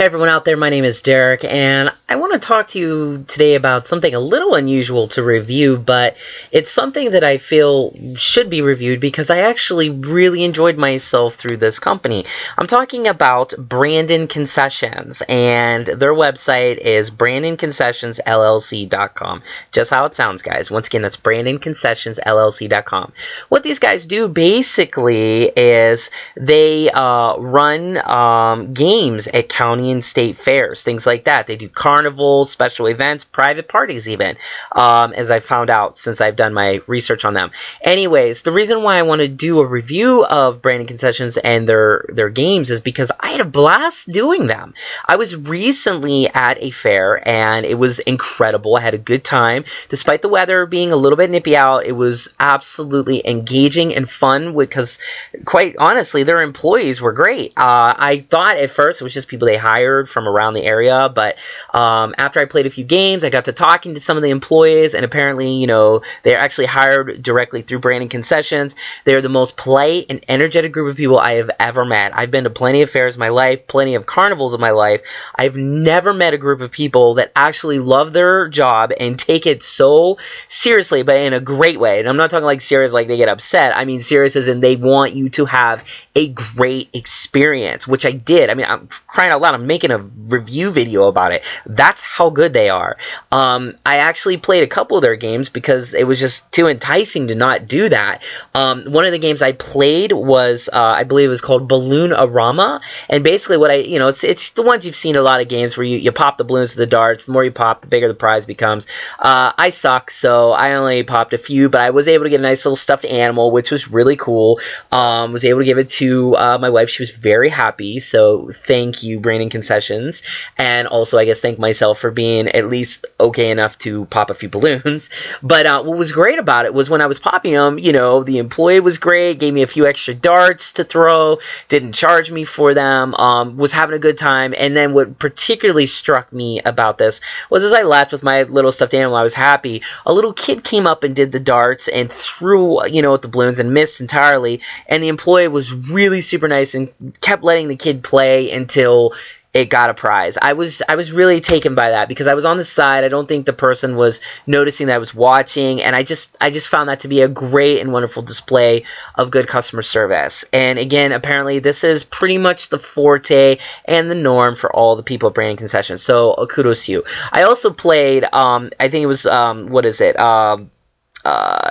Everyone out there, my name is Derrick, and I want to talk to you today about something a little unusual to review, but it's something that I feel should be reviewed because I actually really enjoyed myself through this company. I'm talking about Brandon Concessions, and their website is brandonconcessionsllc.com. Just how it sounds, guys. Once again, that's brandonconcessionsllc.com. What these guys do basically is they run games at county and state fairs, things like that. They do carnivals, special events, private parties even, as I found out since I've done my research on them. Anyways, the reason why I want to do a review of Brandon Concessions and their games is because I had a blast doing them. I was recently at a fair and it was incredible. I had a good time. Despite the weather being a little bit nippy out, it was absolutely engaging and fun because, quite honestly, their employees were great. I thought at first it was just people they hired from around the area, but after I played a few games, I got to talking to some of the employees, and apparently, you know, they're actually hired directly through Brandon Concessions. They're the most polite and energetic group of people I have ever met. I've been to plenty of fairs in my life, plenty of carnivals in my life. I've never met a group of people that actually love their job and take it so seriously, but in a great way. And I'm not talking like serious like they get upset. I mean serious as in they want you to have a great experience, which I did. I mean, I'm crying out loud, I'm making a review video about it. That's how good they are. I actually played a couple of their games because it was just too enticing to not do that. One of the games I played was, I believe it was called Balloon-A-Rama, and basically what it's the ones you've seen in a lot of games where you pop the balloons to the darts. The more you pop, the bigger the prize becomes. I suck, so I only popped a few, but I was able to get a nice little stuffed animal, which was really cool. Was able to give it to my wife. She was very happy, so thank you, Brandon Concessions, and also I guess thank myself for being at least okay enough to pop a few balloons. But what was great about it was when I was popping them, you know, the employee was great, gave me a few extra darts to throw, didn't charge me for them, was having a good time. And then what particularly struck me about this was as I left with my little stuffed animal, I was happy. A little kid came up and did the darts and threw, you know, with the balloons and missed entirely, and the employee was really super nice and kept letting the kid play until it got a prize. I was really taken by that because I was on the side. I don't think the person was noticing that I was watching, and I just found that to be a great and wonderful display of good customer service. And again, apparently this is pretty much the forte and the norm for all the people at Brandon Concessions. So kudos to you. I also played I think it was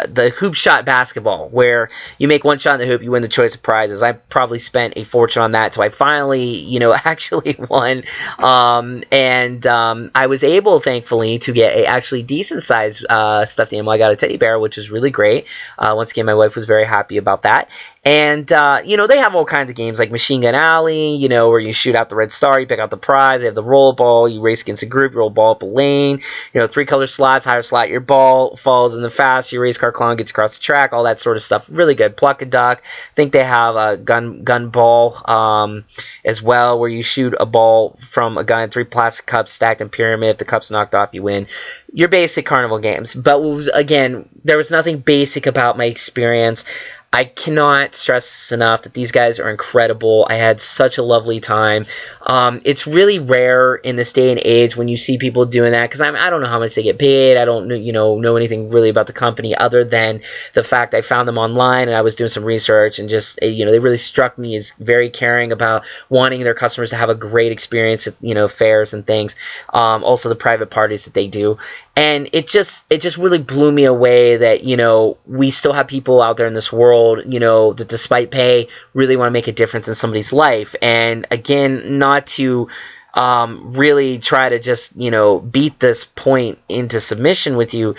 the hoop shot basketball, where you make one shot in the hoop, you win the choice of prizes. I probably spent a fortune on that, so I finally, you know, actually won. I was able, thankfully, to get a actually decent sized stuffed animal. I got a teddy bear, which was really great. Once again, my wife was very happy about that. And, you know, they have all kinds of games like Machine Gun Alley, you know, where you shoot out the red star, you pick out the prize. They have the roll ball, you race against a group, you roll ball up a lane, you know, 3 color slots, higher slot your ball falls in the fast, your race car clown gets across the track, all that sort of stuff. Really good. Pluck a duck. I think they have a gun ball, as well, where you shoot a ball from a gun, 3 plastic cups stacked in pyramid. If the cup's knocked off, you win. Your basic carnival games. But again, there was nothing basic about my experience. I cannot stress this enough that these guys are incredible. I had such a lovely time. It's really rare in this day and age when you see people doing that, because I don't know how much they get paid. I don't know anything really about the company other than the fact I found them online and I was doing some research, and just, you know, they really struck me as very caring about wanting their customers to have a great experience at, you know, fairs and things. Also the private parties that they do. And it just really blew me away that, you know, we still have people out there in this world, you know, that despite pay really want to make a difference in somebody's life. And again, not to really try to just, you know, beat this point into submission with you,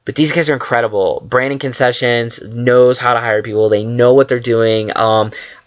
but these guys are incredible. Brandon Concessions knows how to hire people. They know what they're doing.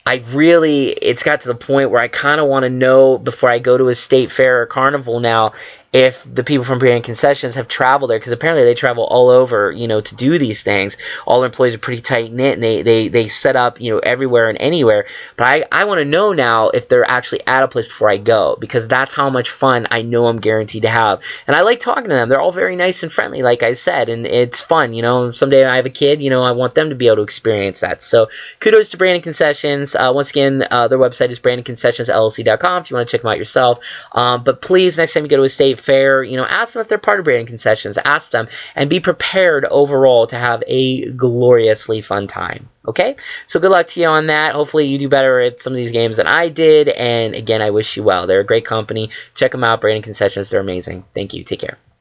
It's got to the point where I kind of want to know before I go to a state fair or carnival now, if the people from Brandon Concessions have traveled there, because apparently they travel all over, you know, to do these things. All their employees are pretty tight knit, and they set up, you know, everywhere and anywhere. But I want to know now if they're actually at a place before I go, because that's how much fun I know I'm guaranteed to have. And I like talking to them. They're all very nice and friendly, like I said, and it's fun. You know, someday I have a kid, you know, I want them to be able to experience that. So kudos to Brandon Concessions. Once again, their website is brandonconcessionsllc.com if you want to check them out yourself. But please, next time you go to a state fair, you know, ask them if they're part of Brandon Concessions. Ask them, and be prepared overall to have a gloriously fun time. Okay? So good luck to you on that. Hopefully you do better at some of these games than I did. And again, I wish you well. They're a great company. Check them out, Brandon Concessions. They're amazing. Thank you. Take care.